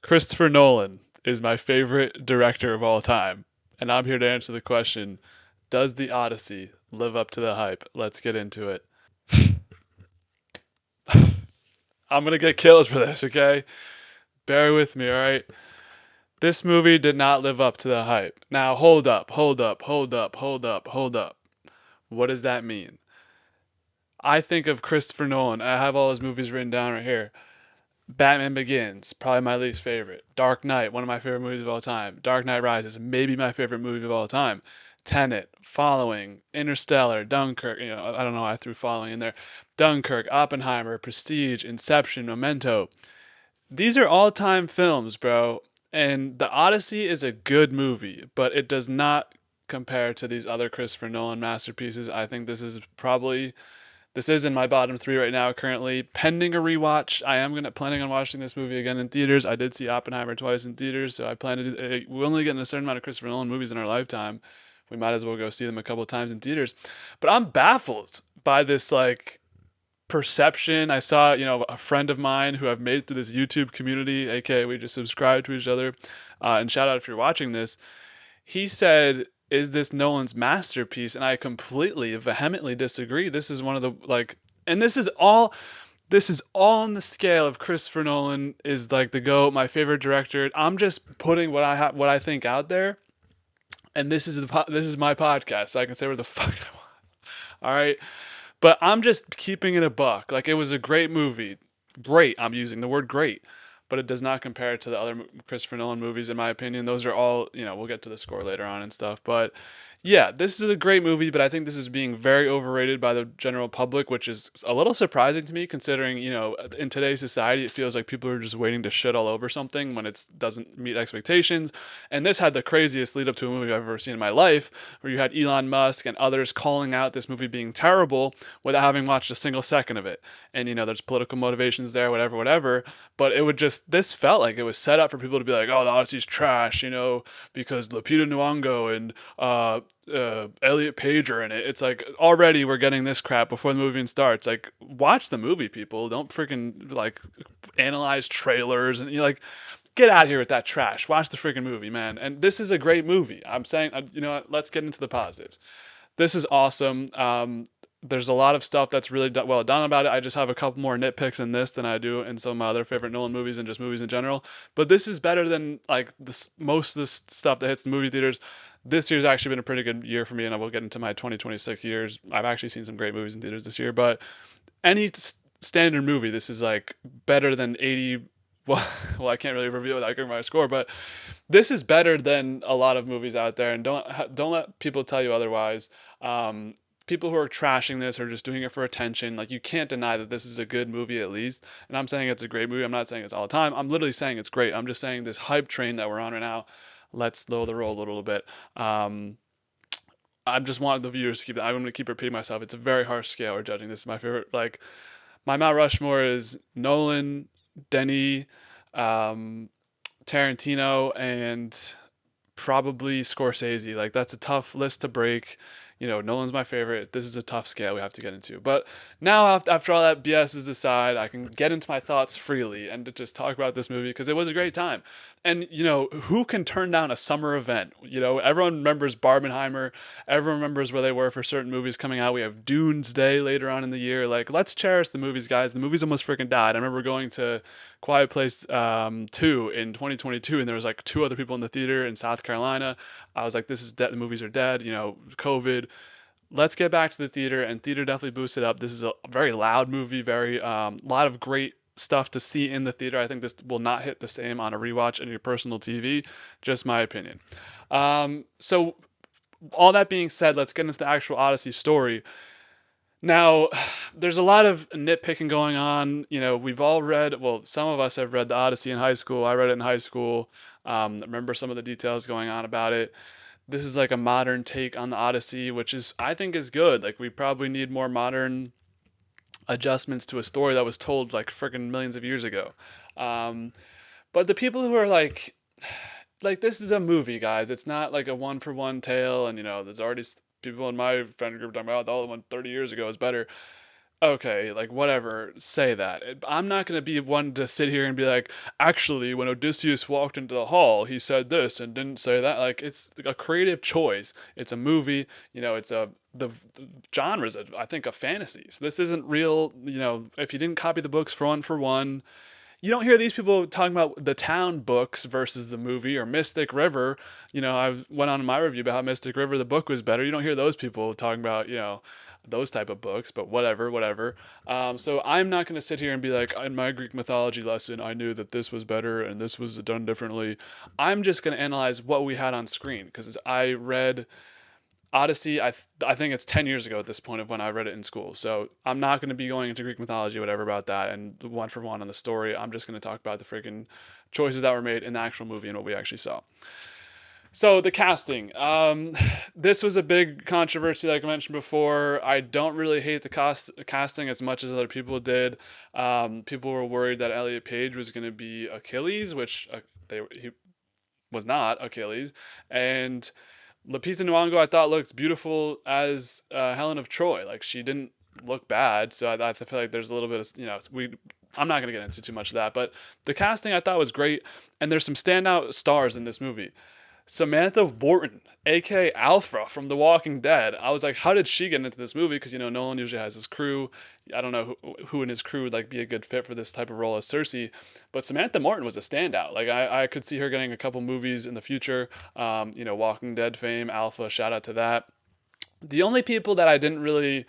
Christopher Nolan is my favorite director of all time, and I'm here to answer the question, does the Odyssey live up to the hype? Let's get into it. I'm gonna get killed for this, okay? Bear with me, alright? This movie did not live up to the hype. Now, hold up, hold up, hold up, hold up, hold up. What does that mean? I think of Christopher Nolan. I have all his movies written down right here. Batman Begins, probably my least favorite. Dark Knight, one of my favorite movies of all time. Dark Knight Rises, maybe my favorite movie of all time. Tenet, Following, Interstellar, Dunkirk. I don't know why I threw Following in there. Dunkirk, Oppenheimer, Prestige, Inception, Memento. These are all-time films, bro. And The Odyssey is a good movie, but it does not compare to these other Christopher Nolan masterpieces. I think this is in my bottom three right now, currently pending a rewatch. I am gonna planning on watching this movie again in theaters. I did see Oppenheimer twice in theaters, so I plan to. We only get a certain amount of Christopher Nolan movies in our lifetime. We might as well go see them a couple of times in theaters. But I'm baffled by this perception. I saw a friend of mine who I've made through this YouTube community, aka we just subscribe to each other. And shout out if you're watching this. He said, "Is this Nolan's masterpiece?" And I completely, vehemently disagree. This is one of the and this is all on the scale of Christopher Nolan is like the GOAT, my favorite director. I'm just putting what I think out there, and this is my podcast, so I can say where the fuck I want. All right, but I'm just keeping it a buck. Like it was a great movie, great. I'm using the word great, but it does not compare to the other Christopher Nolan movies, in my opinion. Those are all, we'll get to the score later on and stuff. But yeah, this is a great movie, but I think this is being very overrated by the general public, which is a little surprising to me considering, in today's society, it feels like people are just waiting to shit all over something when it doesn't meet expectations. And this had the craziest lead up to a movie I've ever seen in my life, where you had Elon Musk and others calling out this movie being terrible without having watched a single second of it. And, there's political motivations there, whatever, whatever. But this felt like it was set up for people to be like, oh, the Odyssey's trash, because Lupita Nyong'o and Elliot Page are in it. It's like already we're getting this crap before the movie even starts. Like, watch the movie, people. Don't freaking analyze trailers and you're like, get out of here with that trash. Watch the freaking movie, man. And this is a great movie. I'm saying, you know what? Let's get into the positives. This is awesome. There's a lot of stuff that's really well done about it. I just have a couple more nitpicks in this than I do in some of my other favorite Nolan movies and just movies in general. But this is better than most of the stuff that hits the movie theaters. This year's actually been a pretty good year for me, and I will get into my 2026 years. I've actually seen some great movies in theaters this year, but any standard movie, this is like better than 80. Well, well, I can't really reveal without giving my score, but this is better than a lot of movies out there, and don't let people tell you otherwise. People who are trashing this are just doing it for attention. Like, you can't deny that this is a good movie at least. And I'm saying it's a great movie. I'm not saying it's all the time. I'm literally saying it's great. I'm just saying this hype train that we're on right now, let's slow the roll a little bit. I just wanted the viewers to keep that. I'm going to keep repeating myself. It's a very harsh scale we're judging. This is my favorite. Like, my Mount Rushmore is Nolan, Denny, um, Tarantino, and probably Scorsese. Like, that's a tough list to break. Nolan's my favorite. This is a tough scale we have to get into. But now, after all that BS is aside, I can get into my thoughts freely and to just talk about this movie because it was a great time. And, who can turn down a summer event? Everyone remembers Barbenheimer. Everyone remembers where they were for certain movies coming out. We have Doomsday later on in the year. Like, let's cherish the movies, guys. The movies almost freaking died. I remember going to Quiet Place 2 in 2022, and there was like two other people in the theater in South Carolina. I was like, this is dead. The movies are dead. COVID. Let's get back to the theater, and theater definitely boosted up. This is a very loud movie, very lot of great stuff to see in the theater. I think this will not hit the same on a rewatch in your personal TV. Just my opinion. So all that being said, let's get into the actual Odyssey story. Now, there's a lot of nitpicking going on. We've all read, well, some of us have read the Odyssey in high school. I read it in high school. Remember some of the details going on about it. This is like a modern take on the Odyssey, which I think is good. Like, we probably need more modern adjustments to a story that was told like freaking millions of years ago. Um, but the people who are like this is a movie, guys. It's not like a one for one tale, and there's already people in my friend group talking about, oh, the one 30 years ago is better. Okay, like whatever, say that. I'm not going to be one to sit here and be like, actually, when Odysseus walked into the hall, he said this and didn't say that. Like, it's a creative choice. It's a movie, it's the genre's, I think, a fantasy. So this isn't real, if you didn't copy the books for one, you don't hear these people talking about the town books versus the movie or Mystic River. I went on in my review about how Mystic River the book was better. You don't hear those people talking about those type of books, but whatever, whatever. So I'm not going to sit here and be like, in my Greek mythology lesson, I knew that this was better and this was done differently. I'm just going to analyze what we had on screen because I read Odyssey, I think it's 10 years ago at this point of when I read it in school. So I'm not going to be going into Greek mythology, whatever about that, and one for one on the story. I'm just going to talk about the freaking choices that were made in the actual movie and what we actually saw. So the casting. This was a big controversy, like I mentioned before. I don't really hate the casting as much as other people did. People were worried that Elliot Page was going to be Achilles, which he was not Achilles, and Lupita Nyong'o I thought looked beautiful as Helen of Troy. Like she didn't look bad, so I feel like there's a little bit of we. I'm not gonna get into too much of that, but the casting I thought was great, and there's some standout stars in this movie. Samantha Wharton, aka Alpha from The Walking Dead. I was like, how did she get into this movie? Because Nolan usually has his crew. I don't know who in his crew would like be a good fit for this type of role as Cersei, but Samantha Martin was a standout. Like I could see her getting a couple movies in the future. Walking Dead fame, Alpha. Shout out to that. The only people that I didn't really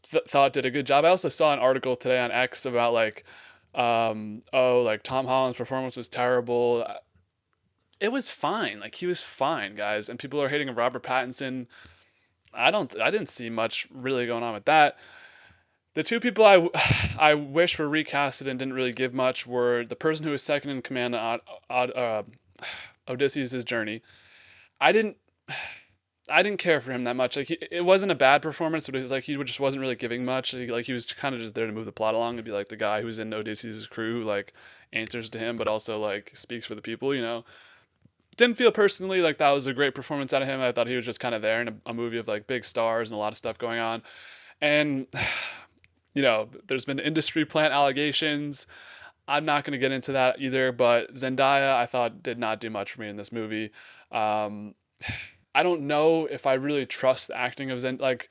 thought did a good job. I also saw an article today on X about like, like Tom Holland's performance was terrible. It was fine. Like he was fine, guys. And people are hating on Robert Pattinson. I didn't see much really going on with that. The two people I wish were recasted and didn't really give much were the person who was second in command on Odysseus' journey. I didn't I didn't care for him that much. Like it wasn't a bad performance, but it was like he just wasn't really giving much. He was kind of just there to move the plot along and be like the guy who's in Odysseus' crew, who, like answers to him, but also like speaks for the people. Didn't feel personally like that was a great performance out of him. I thought he was just kind of there in a movie of like big stars and a lot of stuff going on. And there's been industry plant allegations. I'm not going to get into that either, but Zendaya I thought did not do much for me in this movie. Um, I don't know if I really trust the acting of Zendaya. Like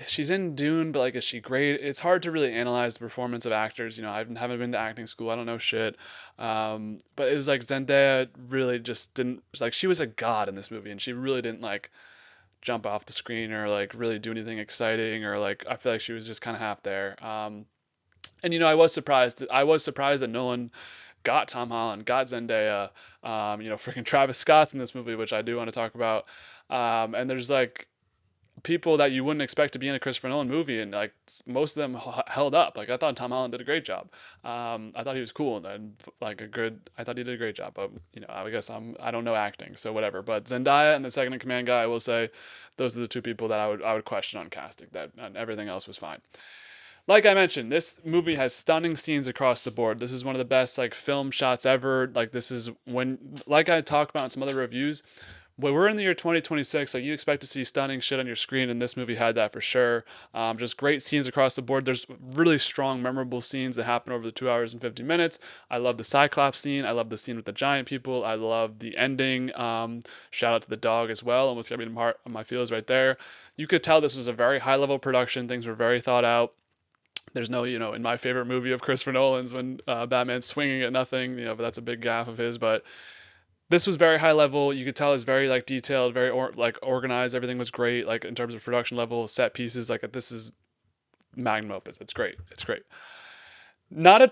she's in Dune, but like is she great? It's hard to really analyze the performance of actors. I haven't been to acting school. I don't know shit. But it was like Zendaya really just didn't like she was a god in this movie, and she really didn't like jump off the screen or like really do anything exciting or like I feel like she was just kind of half there. And I was surprised. I was surprised that Nolan got Tom Holland, got Zendaya, freaking Travis Scott's in this movie, which I do want to talk about. And there's like people that you wouldn't expect to be in a Christopher Nolan movie, and like most of them held up. Like I thought Tom Holland did a great job. I thought he was cool and like a good. I thought he did a great job, but I guess I don't know acting, so whatever. But Zendaya and the second in command guy, I will say, those are the two people that I would question on casting. That and everything else was fine. Like I mentioned, this movie has stunning scenes across the board. This is one of the best like film shots ever. Like this is when, like I talked about in some other reviews, when we're in the year 2026, like you expect to see stunning shit on your screen, and this movie had that for sure. Just great scenes across the board. There's really strong, memorable scenes that happen over the 2 hours and 50 minutes. I love the Cyclops scene. I love the scene with the giant people. I love the ending. Shout out to the dog as well. Almost got me in my feels right there. You could tell this was a very high level production. Things were very thought out. There's no, in my favorite movie of Christopher Nolan's when Batman's swinging at nothing, but that's a big gaffe of his. But this was very high level. You could tell it's very like detailed, very like organized. Everything was great, like in terms of production level, set pieces. Like this is magnum opus. It's great. It's great. Not a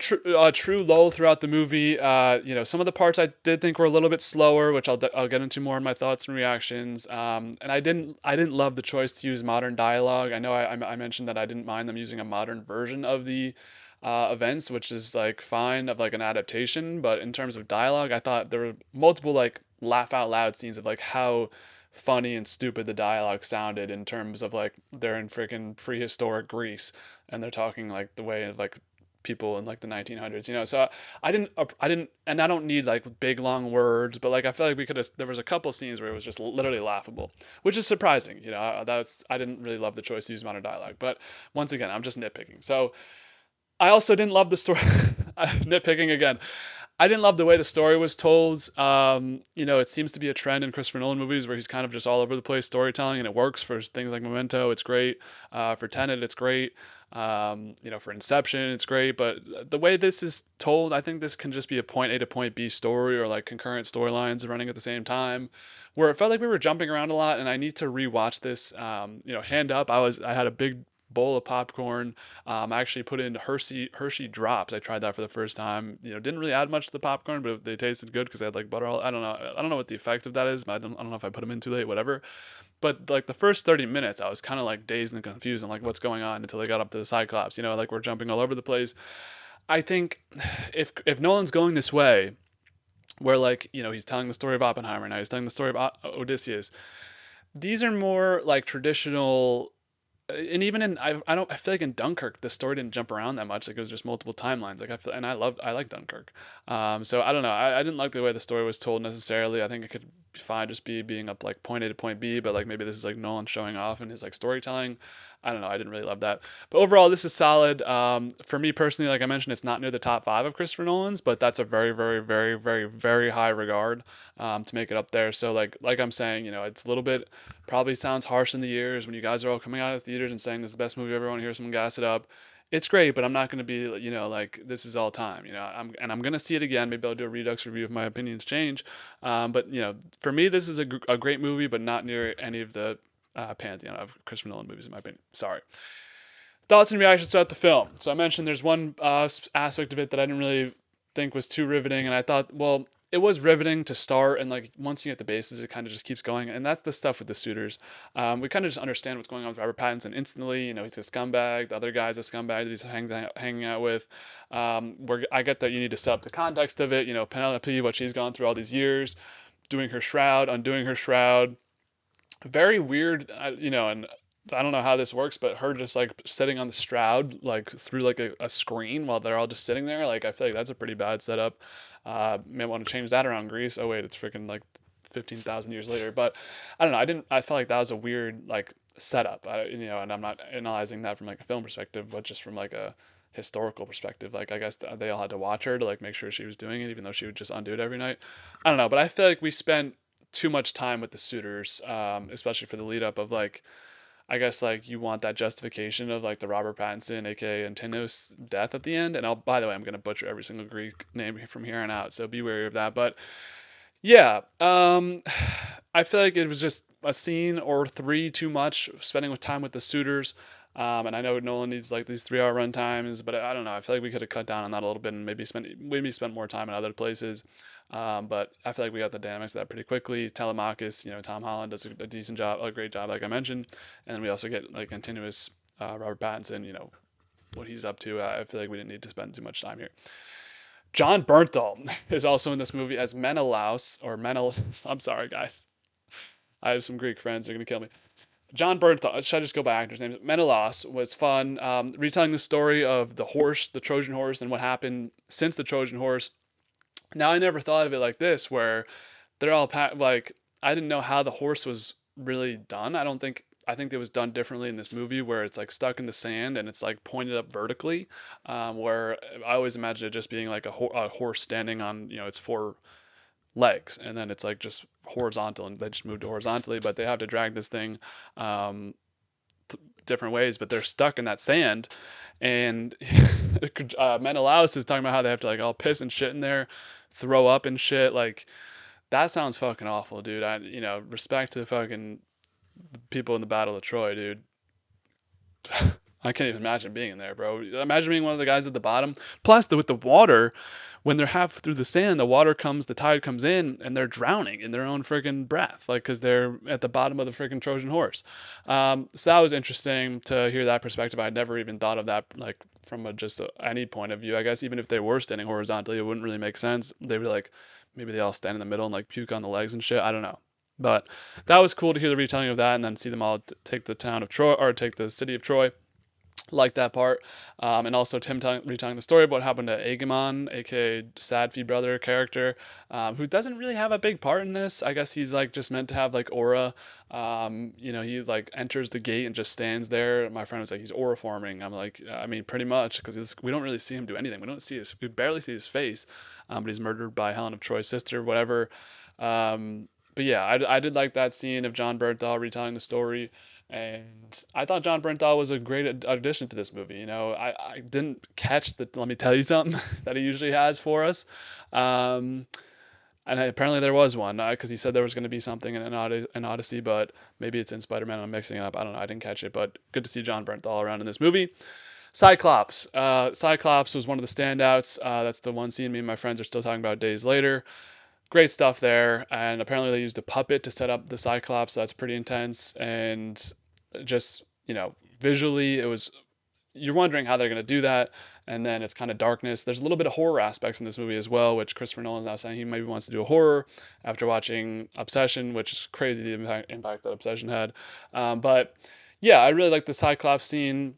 true lull throughout the movie. Some of the parts I did think were a little bit slower, which I'll get into more in my thoughts and reactions. And I didn't love the choice to use modern dialogue. I know I mentioned that I didn't mind them using a modern version of the events, which is like fine of like an adaptation. But in terms of dialogue, I thought there were multiple like laugh out loud scenes of like how funny and stupid the dialogue sounded in terms of like they're in freaking prehistoric Greece and they're talking like the way of like people in like the 1900s, you know. So I didn't, and I don't need like big long words, but like I feel like we could have. There was a couple scenes where it was just literally laughable, which is surprising, you know. That's I didn't really love the choice to use modern dialogue, but once again, I'm just nitpicking. So I also didn't love the story. Nitpicking again. I didn't love the way the story was told. You know, it seems to be a trend in Christopher Nolan movies where he's kind of just all over the place storytelling, and it works for things like Memento. It's great. For Tenet, it's great. You know, for Inception, it's great. But the way this is told, I think this can just be a point A to point B story, or like concurrent storylines running at the same time, where it felt like we were jumping around a lot. And I need to rewatch this. You know, hand up. I had a big bowl of popcorn. I actually put in Hershey drops. I tried that for the first time. You know, didn't really add much to the popcorn, but they tasted good because they had like butter. I don't know. I don't know what the effect of that is. But I don't know if I put them in too late. Whatever. But like the first 30 minutes, I was kind of like dazed and confused and like what's going on until they got up to the Cyclops. You know, like we're jumping all over the place. I think if Nolan's going this way, where like you know he's telling the story of Oppenheimer now, he's telling the story of Odysseus. These are more like traditional, and even in I don't I feel like in Dunkirk the story didn't jump around that much. Like it was just multiple timelines. Like I feel, and I like Dunkirk. So I don't know. I didn't like the way the story was told necessarily. I think it could be fine just being up like point A to point B, but like maybe this is like Nolan showing off in his like storytelling. I don't know. I didn't really love that. But overall, this is solid. For me personally, like I mentioned, it's not near the top five of Christopher Nolan's, but that's a very, very, very, very, very high regard to make it up there. So like I'm saying, you know, it's a little bit probably sounds harsh in the ears when you guys are all coming out of theaters and saying this is the best movie ever. Want to hear someone gas it up. It's great, but I'm not going to be, you know, like this is all time, you know. I'm going to see it again. Maybe I'll do a redux review if my opinions change. But you know, for me, this is a great movie, but not near any of the pantheon of Christopher Nolan movies, in my opinion. Sorry. Thoughts and reactions throughout the film. So I mentioned there's one aspect of it that I didn't really think was too riveting, and I thought, well, it was riveting to start, and like once you get the bases, it kind of just keeps going, and that's the stuff with the suitors. We kind of just understand what's going on with Robert Pattinson instantly. You know, he's a scumbag. The other guy's a scumbag that he's hanging out with. Where I get that you need to set up the context of it. You know, Penelope, what she's gone through all these years, doing her shroud, undoing her shroud, very weird, you know, and I don't know how this works, but her just like sitting on the shroud, like through like a screen while they're all just sitting there. Like, I feel like that's a pretty bad setup. May want to change that around Greece. Oh, wait, it's freaking like 15,000 years later. But I don't know. I felt like that was a weird like setup. You know, and I'm not analyzing that from like a film perspective, but just from like a historical perspective. Like, I guess they all had to watch her to like make sure she was doing it, even though she would just undo it every night. I don't know. But I feel like we spent too much time with the suitors, especially for the lead up of like, I guess like you want that justification of like the Robert Pattinson, aka Antinos death at the end. And by the way, I'm gonna butcher every single Greek name from here on out, so be wary of that. But yeah, I feel like it was just a scene or three too much spending with time with the suitors. And I know Nolan needs like these 3 hour run times, but I don't know. I feel like we could have cut down on that a little bit and maybe spent more time in other places. But I feel like we got the dynamics of that pretty quickly. Telemachus, you know, Tom Holland does a decent job, a great job, like I mentioned, and then we also get like continuous Robert Pattinson, you know, what he's up to. I feel like we didn't need to spend too much time here. John Bernthal is also in this movie as Menelaus or Menel. I'm sorry, guys. I have some Greek friends. They're gonna kill me. John Bernthal. Should I just go by actor's name? Menelaus was fun. Retelling the story of the horse, the Trojan horse, and what happened since the Trojan horse. Now I never thought of it like this, where they're all like I didn't know how the horse was really done. I think it was done differently in this movie where it's like stuck in the sand and it's like pointed up vertically. Where I always imagined it just being like a horse standing on, you know, its four legs, and then it's like just horizontal, and they just moved horizontally. But they have to drag this thing um, different ways, but they're stuck in that sand. And Menelaus is talking about how they have to like all piss and shit in there, throw up and shit. Like that sounds fucking awful, dude. You know, respect to fucking people in the Battle of Troy, dude. I can't even imagine being in there, bro. Imagine being one of the guys at the bottom. Plus, with the water, when they're half through the sand, the tide comes in, and they're drowning in their own friggin' breath, like because they're at the bottom of the friggin' Trojan horse. So that was interesting to hear that perspective. I'd never even thought of that, like from any point of view. I guess even if they were standing horizontally, it wouldn't really make sense. They'd be like, maybe they all stand in the middle and like puke on the legs and shit. I don't know. But that was cool to hear the retelling of that, and then see them all take the town of Troy or take the city of Troy. Like that part. And also Tim retelling the story about what happened to Agamon, aka Sad Fee Brother character, who doesn't really have a big part in this. I guess he's like just meant to have like aura. He like enters the gate and just stands there. My friend was like, he's aura forming. I'm like, I mean, pretty much, because we don't really see him do anything. We barely see his face, but he's murdered by Helen of Troy's sister, whatever. But yeah, I did like that scene of John Bernthal retelling the story. And I thought John Bernthal was a great addition to this movie. I didn't catch the let me tell you something that he usually has for us. Um, apparently there was one because he said there was going to be something in an Odyssey, but maybe it's in Spider-Man. I'm mixing it up. I don't know. I didn't catch it, but good to see John Bernthal around in this movie. Cyclops. Cyclops was one of the standouts. That's the one scene me and my friends are still talking about days later. Great stuff there. And apparently they used a puppet to set up the Cyclops. So that's pretty intense. And just, visually, it was, you're wondering how they're going to do that. And then it's kind of darkness. There's a little bit of horror aspects in this movie as well, which Christopher Nolan is now saying he maybe wants to do a horror after watching Obsession, which is crazy the impact that Obsession had. But yeah, I really like the Cyclops scene.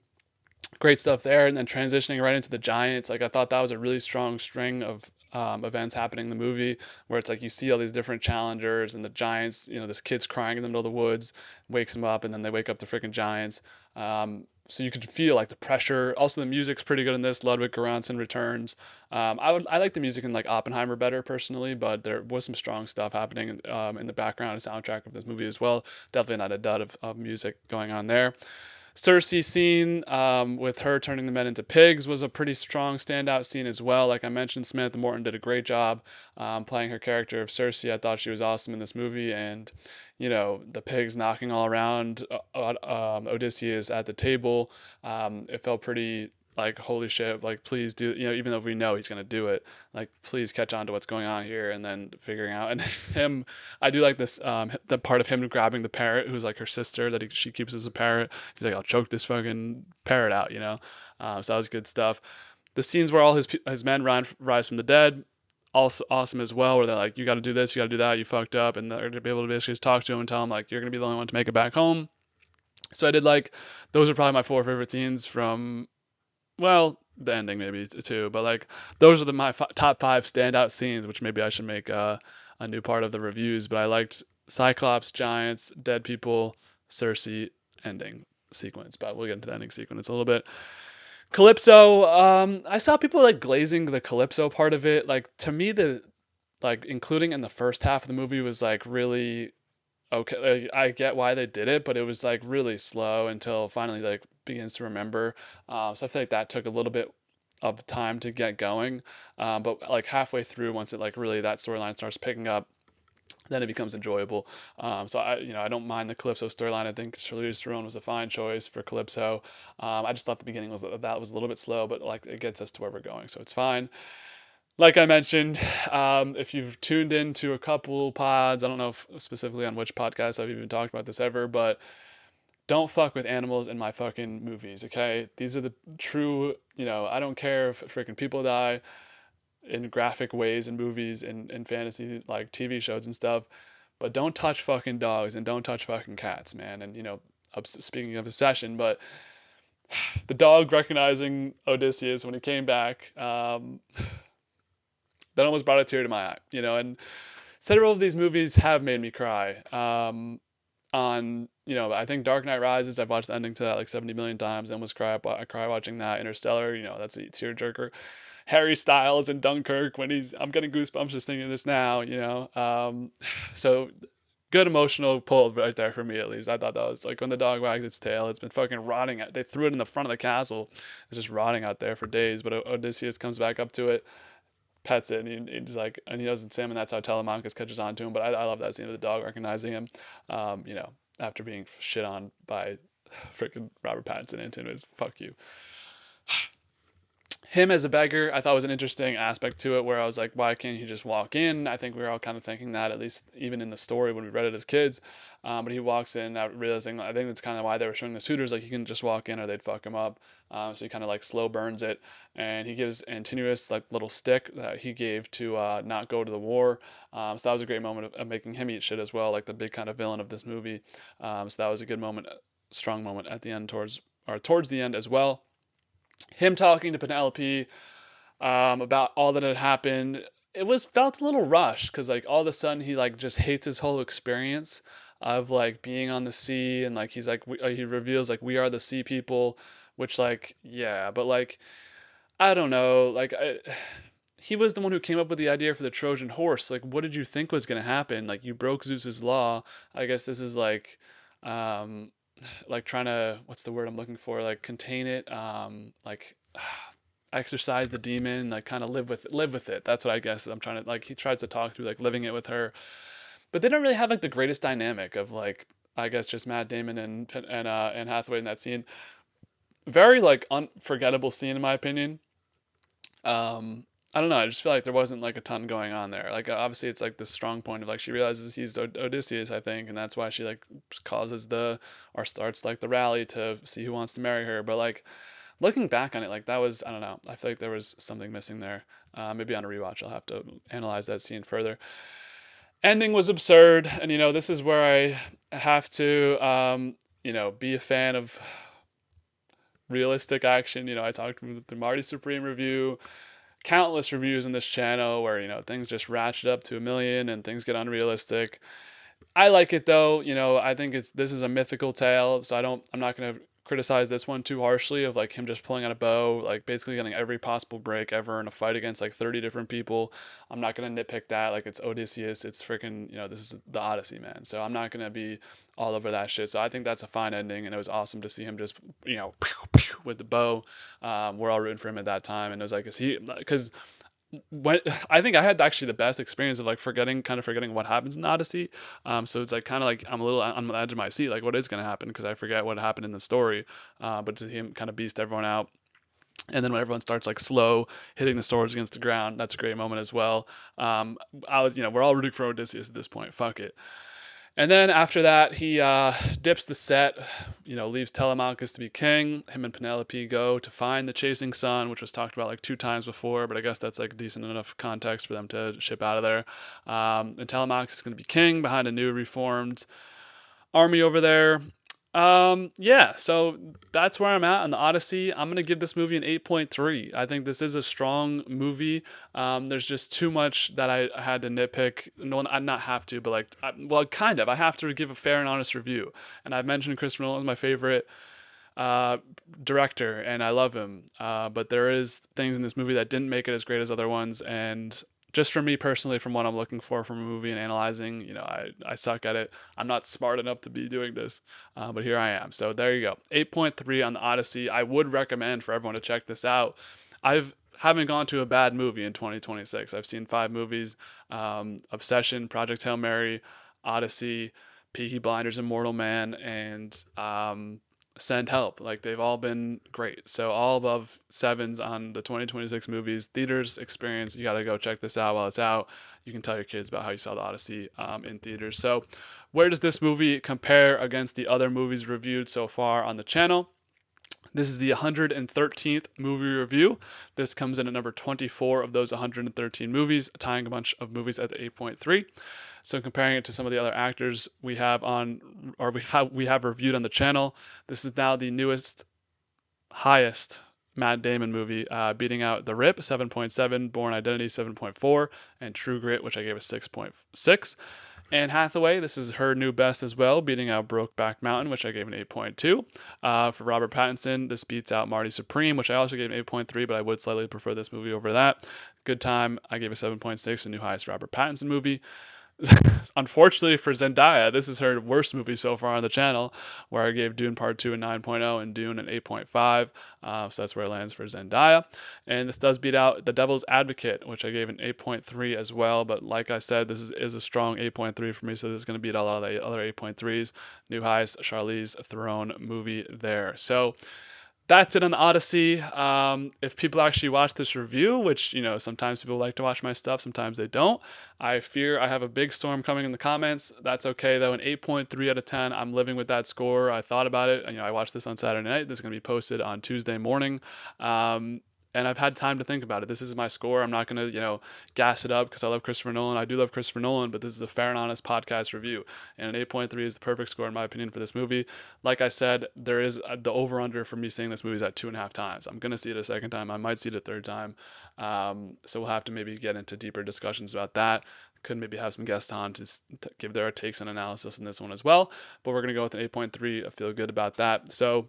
Great stuff there. And then transitioning right into the Giants, like I thought that was a really strong string of events happening in the movie where it's like you see all these different challengers and the Giants, this kid's crying in the middle of the woods, wakes him up, and then they wake up the freaking Giants. So you could feel like the pressure. Also, the music's pretty good in this. Ludwig Göransson returns. I like the music in like Oppenheimer better personally, but there was some strong stuff happening in the background and soundtrack of this movie as well. Definitely not a dud of music going on there. Cersei scene with her turning the men into pigs was a pretty strong standout scene as well. Like I mentioned, Samantha Morton did a great job playing her character of Cersei. I thought she was awesome in this movie, and the pigs knocking all around Odysseus at the table. It felt pretty like holy shit, like please do, even though we know he's gonna do it, like please catch on to what's going on here, and then figuring out. And him, I do like this the part of him grabbing the parrot who's like her sister that she keeps as a parrot. He's like, I'll choke this fucking parrot out. So that was good stuff. The scenes where all his men rise from the dead, also awesome as well, where they're like, you got to do this, you got to do that, you fucked up, and they're gonna be able to basically just talk to him and tell him like you're gonna be the only one to make it back home. So I did like those are probably my four favorite scenes from, well, the ending maybe too, but like those are my top five standout scenes, which maybe I should make a new part of the reviews. But I liked Cyclops, Giants, Dead People, Cersei, ending sequence. But we'll get into the ending sequence a little bit. Calypso, I saw people like glazing the Calypso part of it. Like to me, the like including in the first half of the movie was like really okay. Like, I get why they did it, but it was like really slow until finally like begins to remember. So I feel like that took a little bit of time to get going. But like halfway through, once it like really that storyline starts picking up, then it becomes enjoyable. So I don't mind the Calypso storyline. I think Charlize Theron was a fine choice for Calypso. I just thought the beginning was that was a little bit slow, but like it gets us to where we're going, so it's fine. Like I mentioned, if you've tuned into a couple pods, I don't know if specifically on which podcast I've even talked about this ever, but don't fuck with animals in my fucking movies, okay? These are the true, I don't care if freaking people die in graphic ways in movies and fantasy like TV shows and stuff, but don't touch fucking dogs and don't touch fucking cats, man. And speaking of obsession, but the dog recognizing Odysseus when he came back, that almost brought a tear to my eye, and several of these movies have made me cry. I think Dark Knight Rises, I've watched the ending to that like 70 million times and almost I cry watching that. Interstellar, that's a tearjerker. Harry Styles in Dunkirk when I'm getting goosebumps just thinking of this now. So good emotional pull right there for me at least. I thought that was like when the dog wags its tail, it's been fucking rotting. They threw it in the front of the castle. It's just rotting out there for days. But Odysseus comes back up to it, pets it, and he's like, and he doesn't see him, and that's how Telemachus catches on to him. But I love that scene of the dog recognizing him, after being shit on by freaking Robert Pattinson into his fuck you. Him as a beggar, I thought was an interesting aspect to it where I was like, why can't he just walk in? I think we were all kind of thinking that, at least even in the story when we read it as kids. But he walks in realizing, I think that's kind of why they were showing the suitors, like he can just walk in or they'd fuck him up. So he kind of like slow burns it. And he gives Antinous like little stick that he gave to not go to the war. So that was a great moment of making him eat shit as well, like the big kind of villain of this movie. So that was a good moment, strong moment at the end towards or towards the end as well. Him talking to Penelope about all that had happened. It was felt a little rushed because like all of a sudden he like just hates his whole experience of like being on the sea, and like he's like he reveals like we are the sea people, which like yeah, but like I don't know, he was the one who came up with the idea for the Trojan horse. Like, what did you think was going to happen? Like, you broke Zeus's law. I guess this is um, like trying to, what's the word I'm looking for? Like, contain it. Exercise the demon. Like, kind of live with it. That's what I guess I'm trying to like. He tries to talk through like living it with her, but they don't really have like the greatest dynamic of like. I guess just Matt Damon and Hathaway in that scene. Very like unforgettable scene in my opinion. I don't know. I just feel like there wasn't like a ton going on there. Like obviously it's like the strong point of like she realizes he's Odysseus, I think, and that's why she like causes the or starts like the rally to see who wants to marry her. But like looking back on it, like that was I don't know. I feel like there was something missing there. Maybe on a rewatch I'll have to analyze that scene further. Ending was absurd, and this is where I have to be a fan of realistic action. I talked with the Marty Supreme review, countless reviews on this channel where things just ratchet up to a million and things get unrealistic. I like it though. I think this is a mythical tale, so I'm not gonna criticize this one too harshly of like him just pulling out a bow, like basically getting every possible break ever in a fight against like 30 different people. I'm not gonna nitpick that. Like it's Odysseus, it's freaking this is the Odyssey, man. So I'm not gonna be all over that shit. So I think that's a fine ending, and it was awesome to see him just with the bow. We're all rooting for him at that time, and it was like, is he? Because when I think I had actually the best experience of like kind of forgetting what happens in Odyssey. So it's like kind of like I'm a little on the edge of my seat, like what is going to happen because I forget what happened in the story. But to see him kind of beast everyone out, and then when everyone starts like slow hitting the swords against the ground, that's a great moment as well. I was, we're all rooting for Odysseus at this point. Fuck it. And then after that, he dips the set, leaves Telemachus to be king. Him and Penelope go to find the chasing sun, which was talked about like 2 times before, but I guess that's like decent enough context for them to ship out of there. And Telemachus is going to be king behind a new reformed army over there. Yeah, so that's where I'm at on the Odyssey. I'm gonna give this movie an 8.3. I think this is a strong movie. There's just too much that I had to nitpick. No, I not have to, but like, well, kind of. I have to give a fair and honest review. And I've mentioned Christopher Nolan is my favorite uh, director, and I love him. But there is things in this movie that didn't make it as great as other ones, and just for me personally, from what I'm looking for from a movie and analyzing, I suck at it. I'm not smart enough to be doing this, but here I am. So there you go. 8.3 on the Odyssey. I would recommend for everyone to check this out. I've haven't gone to a bad movie in 2026. I've seen 5 movies: Obsession, Project Hail Mary, Odyssey, Peaky Blinders, Immortal Man, and Send Help. Like they've all been great. So all above sevens on the 2026 movies. Theaters experience. You got to go check this out while it's out. You can tell your kids about how you saw the Odyssey in theaters. So where does this movie compare against the other movies reviewed so far on the channel? This is the 113th movie review. This comes in at number 24 of those 113 movies, tying a bunch of movies at the 8.3. So comparing it to some of the other actors we have on, or we have reviewed on the channel, this is now the newest, highest Matt Damon movie, beating out The Rip 7.7, Born Identity 7.4, and True Grit, which I gave a 6.6. Anne Hathaway, this is her new best as well, beating out Brokeback Mountain, which I gave an 8.2. For Robert Pattinson, this beats out Marty Supreme, which I also gave an 8.3, but I would slightly prefer this movie over that. Good Time, I gave a 7.6, a new highest Robert Pattinson movie. Unfortunately for Zendaya, this is her worst movie so far on the channel, where I gave Dune Part 2 a 9.0 and Dune an 8.5. So that's where it lands for Zendaya. And this does beat out The Devil's Advocate, which I gave an 8.3 as well. But like I said, this is a strong 8.3 for me, so this is going to beat out a lot of the other 8.3s. New highest Charlize Theron movie there. So that's it on the Odyssey. If people actually watch this review, which, sometimes people like to watch my stuff, sometimes they don't. I fear I have a big storm coming in the comments. That's okay, though. An 8.3 out of 10. I'm living with that score. I thought about it. I watched this on Saturday night. This is going to be posted on Tuesday morning. and I've had time to think about it. This is my score. I'm not going to, gas it up because I love Christopher Nolan. I do love Christopher Nolan, but this is a fair and honest podcast review. And an 8.3 is the perfect score, in my opinion, for this movie. Like I said, there is the over under for me seeing this movie is at 2.5 times. I'm going to see it a second time. I might see it a third time. So we'll have to maybe get into deeper discussions about that. Could maybe have some guests on to give their takes and analysis in this one as well. But we're going to go with an 8.3. I feel good about that. So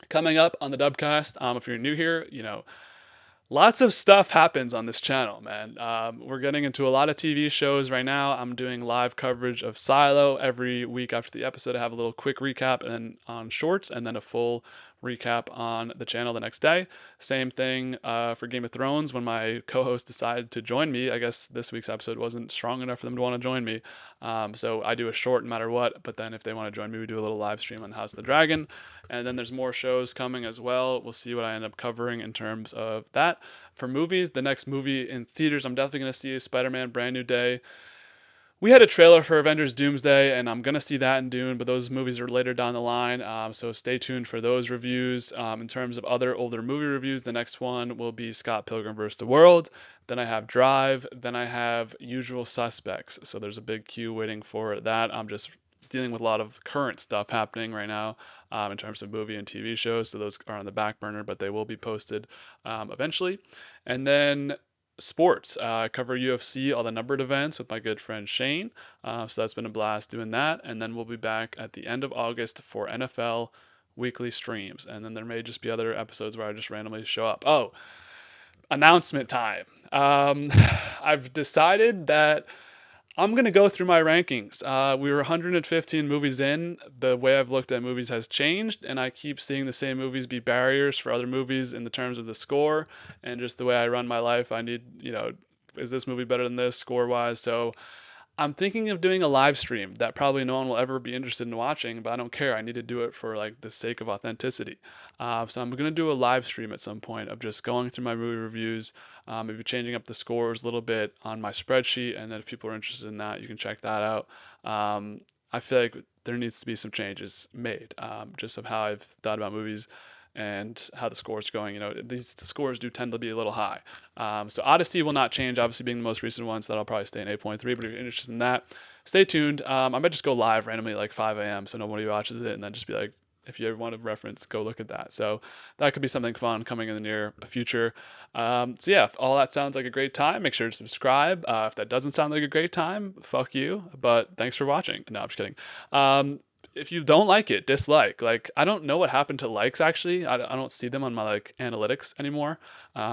coming up on the Dubcast, if you're new here, lots of stuff happens on this channel, man. We're getting into a lot of TV shows right now. I'm doing live coverage of Silo every week after the episode. I have a little quick recap and then on shorts, and then a full recap on the channel the next day. Same thing for Game of Thrones. When my co-host decided to join me, I guess this week's episode wasn't strong enough for them to want to join me. So I do a short no matter what, but then if they want to join me, we do a little live stream on House of the Dragon. And then there's more shows coming as well. We'll see what I end up covering in terms of that. For movies, the next movie in theaters I'm definitely going to see is Spider-Man Brand New Day. We had a trailer for Avengers Doomsday, and I'm going to see that in Dune, but those movies are later down the line, so stay tuned for those reviews. In terms of other older movie reviews, the next one will be Scott Pilgrim vs. the World. Then I have Drive. Then I have Usual Suspects, so there's a big queue waiting for that. I'm just dealing with a lot of current stuff happening right now in terms of movie and TV shows, so those are on the back burner, but they will be posted eventually. And then sports. I cover UFC, all the numbered events with my good friend Shane. So that's been a blast doing that. And then we'll be back at the end of August for NFL weekly streams. And then there may just be other episodes where I just randomly show up. Oh, announcement time. I've decided that I'm going to go through my rankings. We were 115 movies in. The way I've looked at movies has changed, and I keep seeing the same movies be barriers for other movies in the terms of the score and just the way I run my life. I need, is this movie better than this score wise? So I'm thinking of doing a live stream that probably no one will ever be interested in watching, but I don't care. I need to do it for like the sake of authenticity. So I'm gonna do a live stream at some point of just going through my movie reviews, maybe changing up the scores a little bit on my spreadsheet, and then if people are interested in that, you can check that out. I feel like there needs to be some changes made, just of how I've thought about movies and how the scores are going. These scores do tend to be a little high. So Odyssey will not change, obviously being the most recent one, so that'll probably stay in 8.3. But if you're interested in that, stay tuned. I might just go live randomly like 5 a.m. so nobody watches it, and then just be like, if you ever want a reference, go look at that. So that could be something fun coming in the near future. So yeah, if all that sounds like a great time, make sure to subscribe. If that doesn't sound like a great time, fuck you. But thanks for watching. No, I'm just kidding. If you don't like it, dislike. Like, I don't know what happened to likes actually. I don't see them on my like analytics anymore.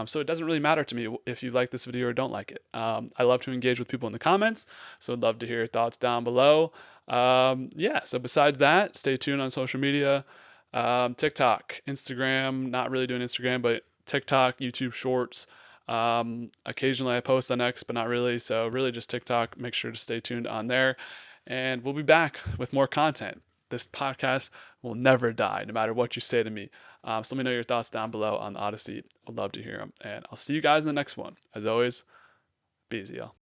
So it doesn't really matter to me if you like this video or don't like it. I love to engage with people in the comments, so I'd love to hear your thoughts down below. Yeah, so besides that, stay tuned on social media. TikTok, Instagram, not really doing Instagram, but TikTok, YouTube Shorts. Occasionally I post on X, but not really. So really just TikTok. Make sure to stay tuned on there. And we'll be back with more content. This podcast will never die, no matter what you say to me. So let me know your thoughts down below on the Odyssey. I'd love to hear them. And I'll see you guys in the next one. As always, be easy, y'all.